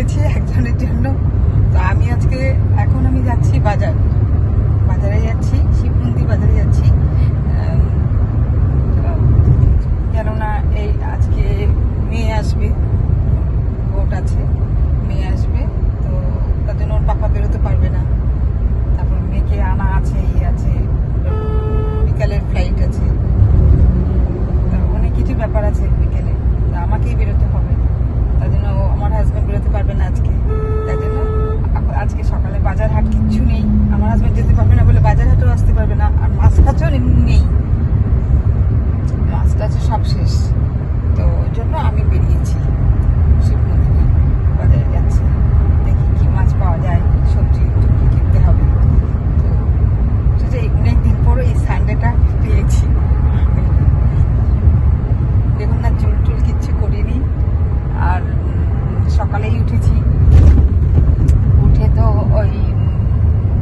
বেরিয়েছি একজনের জন্য। তো আমি আজকে এখন আমি যাচ্ছি বাজারে যাচ্ছি, শিব মন্দির বাজারে যাচ্ছি। কেননা এই আজকে মেয়ে আসবে, ভোট আছে, মেয়ে আসবে, তো তার জন্য ওর পাপা বেরোতে পারবে না। তারপর মেয়েকে আনা আছে, বিকালের ফ্লাইট আছে, অনেক কিছু ব্যাপার আছে বিকেলে, আমাকেই বেরোতে হবে। তার জন্য আমার হাজব্যান্ড বেরোতে পারবে না আজকে। তার জন্য আজকে সকালে বাজার হাট কিচ্ছু নেই, আমার হাজব্যান্ড যেতে পারবে না বলে বাজার হাটও আসতে পারবে না। আর মাছ কাছও নেই, মাছ টাছ সব শেষ। তো ওই জন্য আমি বেরিয়েছি, শিব মন্দিরে বাজারে যাচ্ছি। দেখি কি মাছ পাওয়া যায়, সবজি টুকি কিনতে হবে। তো সেটা অনেকদিন পরে এই সানডেটা পেয়েছি। দেখুন না, চুল কিচ্ছু করিনি, আর সকালেই উঠেছি। উঠে তো ওই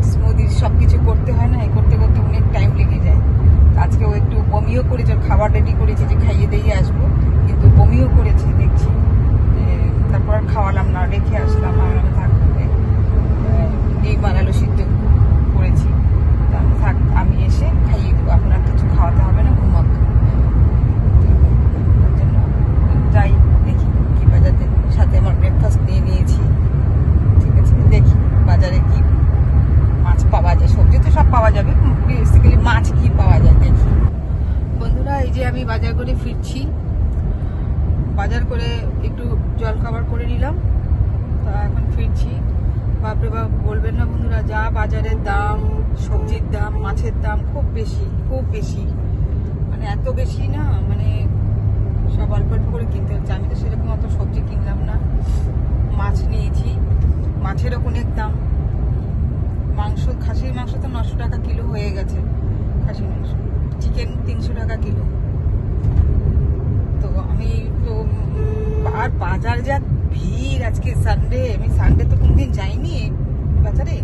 স্মুদি সব কিছু করতে হয় না, করতে করতে অনেক টাইম লেগে যায়। আজকে ও একটু বমিও করেছে, খাবার রেডি করেছে যে খাইয়ে দিয়ে আসবো, কিন্তু বমিও করেছে দেখছি। তারপর আর খাওয়ালাম না, রেখে আসলাম। আমি থাকতে ডিম আর আলু সিদ্ধ করেছি, থাক আমি এসে খাইয়ে দেবো, আপনার কিছু খাওয়াতে হবে না, ঘুমাক। যাই দেখি কি বাজারে, সাথে আমার ব্রেকফাস্ট নিয়ে নিয়েছি। ঠিক আছে, দেখি বাজারে কি মাছ পাওয়া যায়। সবজি তো সব পাওয়া যাবে, বেসিক্যালি মাছ কি পাওয়া যায় দেখি। বন্ধুরা, এই যে আমি বাজার করে ফিরছি, বাজার করে একটু জল খাবার করে নিলাম, তা এখন ফিরছি। বাপরে বাপ, বলবেন না বন্ধুরা, যা বাজারের দাম, সবজির দাম, মাছের দাম খুব বেশি, মানে এত বেশি না, মানে সব অল্প অল্প করে কিনতে হচ্ছে। আমি তো সেরকম অত সবজি কিনলাম না, মাছ নিয়েছি, মাছেরও অনেক দাম। খাসির মাংস তো 900 টাকা কিলো হয়ে গেছে, খাসির মাংস। চিকেন 300 টাকা কিলো। তো আমি তো, আর বাজার যা ভিড়, আজকে সানডে, আমি সানডে তো কোনদিন যাইনি বাজারে,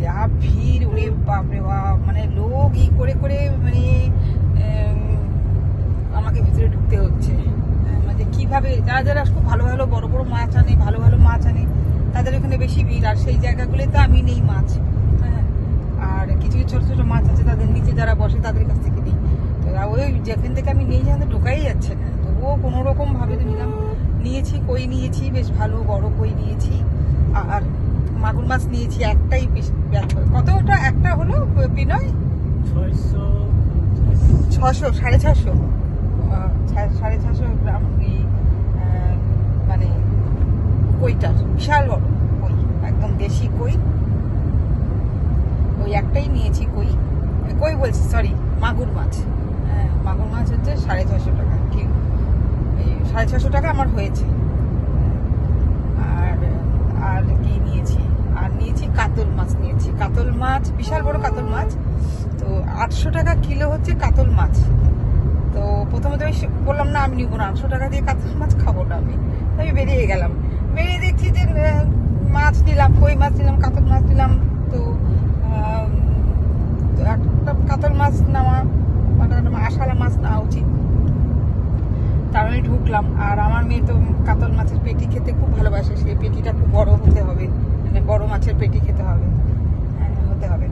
যা ভিড়, ওরে বাপরে বাপ, মানে লোক করে করে মানে আমাকে ভিতরে ঢুকতে হচ্ছে। মানে কিভাবে যারা খুব ভালো ভালো বড় বড় মাছ আনে, ভালো মাছ আনে, তাদের এখানে বেশি ভিড়। আর সেই জায়গাগুলোতে আমি নেই মাছ, হ্যাঁ। আর কিছু ছোট ছোট মাছ আছে, তাদের নিচে যারা বসে তাদের কাছ থেকে নিই। তো ওই যেখান থেকে আমি নেই, যেখানে ঢোকাই যাচ্ছে না, তবুও কোনো রকম ভাবে নিয়েছি। কই নিয়েছি, বেশ ভালো বড় কই নিয়েছি। আর মাগুর মাছ নিয়েছি, একটাই কত ওটা একটা হলো বিনয়, 600 650 650 গ্রাম মানে কইটার বিশাল বড় কই, একদম দেশি কই। ওই একটাই নিয়েছি কই বলছি, সরি, মাগুর মাছ। হ্যাঁ, মাগুর মাছ হচ্ছে 650 টাকা কিলো। এই 650 টাকা আমার হয়েছে। আর কি নিয়েছি, আর নিয়েছি কাতল মাছ, বিশাল বড় কাতল মাছ। তো 800 টাকা কিলো হচ্ছে কাতল মাছ। তো প্রথমে তো আমি বললাম না, আমি নিবো না, 800 টাকা দিয়ে কাতল মাছ খাবো না আমি বেরিয়ে গেলাম। বেরিয়ে দেখছি যে মাছ নিলাম, কই মাছ নিলাম, কাতল মাছ নিলাম। তো একটা কাতল মাছ নেওয়া, মানে আশালা মাছ নেওয়া উচিত। তার আমি ঢুকলাম। আর আমার মেয়ে তো কাতল মাছের পেটি খেতে খুব ভালোবাসে, সেই পেটিটা খুব বড় হতে হবে, মানে বড় মাছের পেটি খেতে হবে, হতে হবে।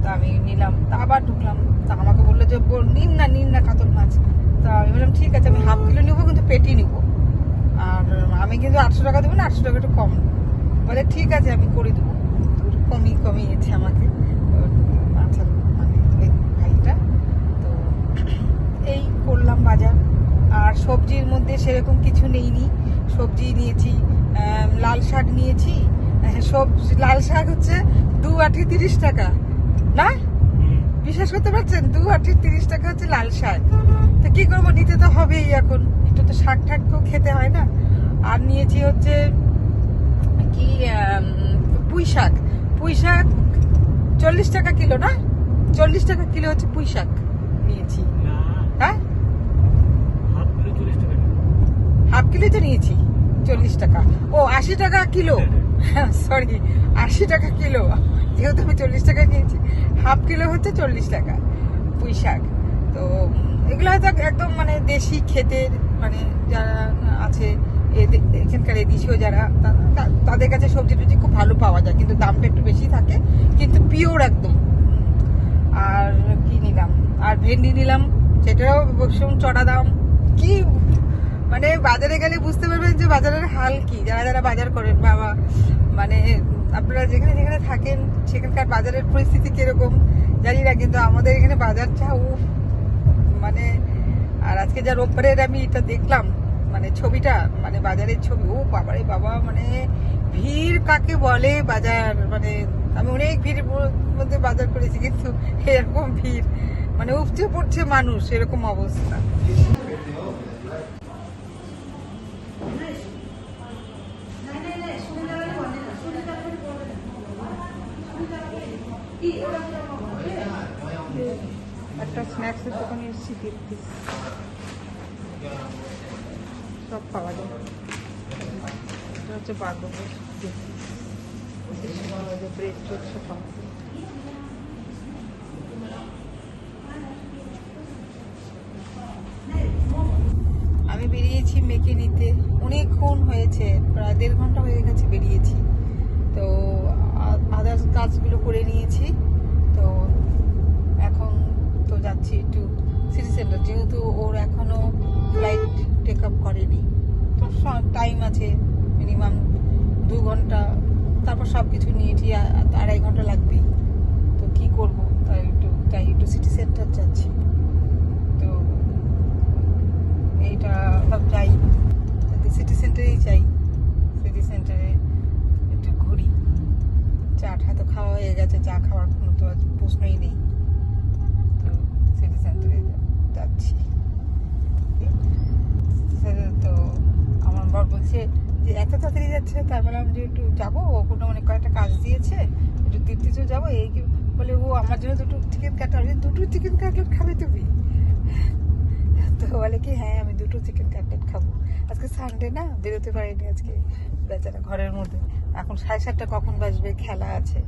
তা আমি নিলাম, তা আবার ঢুকলাম। তা আমাকে বললো যে নিন না কাতল মাছ। তা আমি বললাম ঠিক আছে, আমি হাফ কিলো নিবো, কিন্তু পেটি নিবো। আর আমি কিন্তু 800 টাকা দেবো না, 800 টাকা একটু কম। বলে ঠিক আছে, আমি করে দেবো। কমিয়েছে আমাকে আচ্ছা, মানে ওই ভাইটা। তো এই করলাম বাজার। আর সবজির মধ্যে সেরকম কিছু নেইনি। সবজি নিয়েছি, লাল শাক নিয়েছি। লাল শাক হচ্ছে 2 আঁটি 30 টাকা, না বিশ্বাস করতে পারছেন? 2 আঁটি 30 টাকা হচ্ছে লাল শাক। তো কি করবো, নিতে তো হবেই, এখন একটু তো শাক খেতে হয় না। আর নিয়েছি হচ্ছে কি পুঁই শাক 40 টাকা কিলো, না 40 টাকা কিলো হচ্ছে পুঁই শাক নিয়েছি। হ্যাঁ, হাফ কিলো তো নিয়েছি 40 টাকা। ও 80 টাকা কিলো, সরি 80 টাকা কিলো, যেহেতু আমি 40 টাকা নিয়েছি। হাফ কিলো হচ্ছে 40 টাকা পুঁই শাক। তো এগুলো হয়তো একদম মানে দেশি ক্ষেতের, মানে যারা আছে এখানকার এখানকার এদেশীয় যারা তাদের কাছে সবজি টবজি খুব ভালো পাওয়া যায়, কিন্তু দামটা একটু বেশি থাকে, কিন্তু পিওর একদম। আর কি নিলাম, আর ভেন্ডি নিলাম, সেটাও ভীষণ চড়া দাম। কি মানে বাজারে গেলে বুঝতে পারবেন যে বাজারের হাল কি, যারা যারা বাজার করেন বাবা, মানে আপনারা যেখানে যেখানে থাকেন সেখানকার বাজারের পরিস্থিতি কিরকম জানি না, কিন্তু আমাদের এখানে বাজারটা মানে। আর আজকে যা রোববারের আমি এটা দেখলাম মানে ছবিটা, মানে বাজারের ছবি, ও বাবারে বাবা, মানে ভিড় কাকে বলে বাজার, মানে আমি অনেক ভিড়ের মধ্যে বাজার করেছি, কিন্তু এরকম ভিড় মানে উপচে পড়ছে মানুষ, এরকম অবস্থা। একটা স্ন্যাক্সের দোকানে এসেছি দেখতে, সব পাওয়া যায়। এটা হচ্ছে বাগবাজার, ব্রেড টোড সব পাওয়া যায়। আমি বেরিয়েছি মেকে নিতে, অনেকক্ষণ হয়েছে, প্রায় 1.5 ঘন্টা হয়ে গেছে বেরিয়েছি। তো আদার্স কাজগুলো করে নিয়েছি, তো এখন তো যাচ্ছি একটু সিটি সেন্টার, যেহেতু ওর এখনো ফ্লাইট টেক আপ করেনি, তো টাইম আছে মিনিমাম 2 ঘন্টা, তারপর সব কিছু নিয়ে 2.5 ঘন্টা লাগবেই। তো কি করব, তাই একটু সিটি সেন্টার যাচ্ছি। তো এইটা সব যাই, সিটি সেন্টারেই যাই, সিটি সেন্টারে একটু ঘুরি। চাটা তো খাওয়া হয়ে গেছে, চা খাওয়ার কোনো তো প্রশ্নই নেই। তো সিটি সেন্টারে যাচ্ছি। তো আমার বর বলছে যে এত তাড়াতাড়ি যাচ্ছে, তাই বললাম যে একটু যাবো, ওখানে অনেক কয়েকটা কাজ দিয়েছে, একটু তীর্থে যাবো। এই বলে ও আমার জন্য 2টো চিকেন কাটলেট, 2টো চিকেন কাটলেট খাবে তুমি? তো বলে কি হ্যাঁ আমি 2টো চিকেন কাটলেট খাবো, আজকে সানডে না, বেরোতে পারিনি আজকে বেচারা ঘরের মধ্যে। এখন 7:30 কখন বাজবে, খেলা আছে,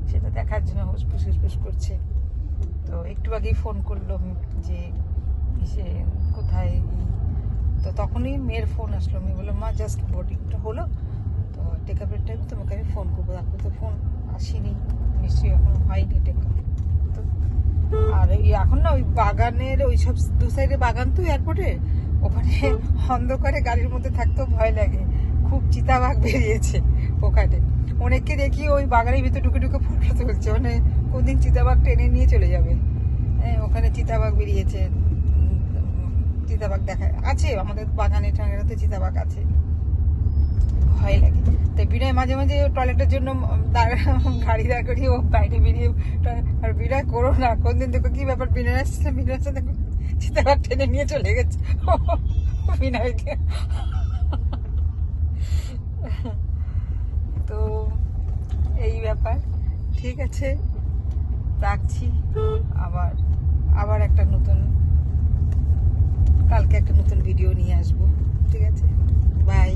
সেটা দেখার জন্য হুসপুস করছে। তো একটু আগেই ফোন করলো যে সে কোথায়, তো তখনই মেয়ের ফোন আসলো। আমি বললাম মা জাস্ট বোর্ডিংটা হলো, তো টেক আপের টাইম তোমাকে আমি ফোন করবো। তারপর তো ফোন আসেনি, নিশ্চয়ই এখনো হয়নি টেক আপ। তো আর এখন না ওই বাগানের ওই সব 2 সাইডে বাগান, তো এয়ারপোর্টে ওখানে অন্ধকারে গাড়ির মধ্যে থাকতেও ভয় লাগে, খুব চিতাবাঘ বেরিয়েছে ওখানে। অনেককে দেখি ওই বাগানের ভিতরে ঢুকে ঢুকে ফটো তুলছে, মানে কোনদিন চিতাবাঘ টেনে নিয়ে চলে যাবে। হ্যাঁ, ওখানে চিতাবাঘ বেরিয়েছে, চিতাবাঘ দেখা আছে আমাদের বাগানে টাগানেতে, চিতাবাঘ আছে, ভয় লাগে। তাই বিনয় মাঝে মাঝে টয়লেটের জন্য গাড়ি দাঁড় করিয়ে ও বাইরে বেরিয়ে, আর বিনয় করো না, কোনদিন দেখো কি ব্যাপার, বিনয় আসছে, বিনয় আসছে দেখো চিতাবাঘ টেনে নিয়ে চলে গেছে বিনয়কে। তো এই ব্যাপার, ঠিক আছে, রাখছি। আবার একটা নতুন, কালকে একটা নতুন ভিডিও নিয়ে আসবো, ঠিক আছে, বাই।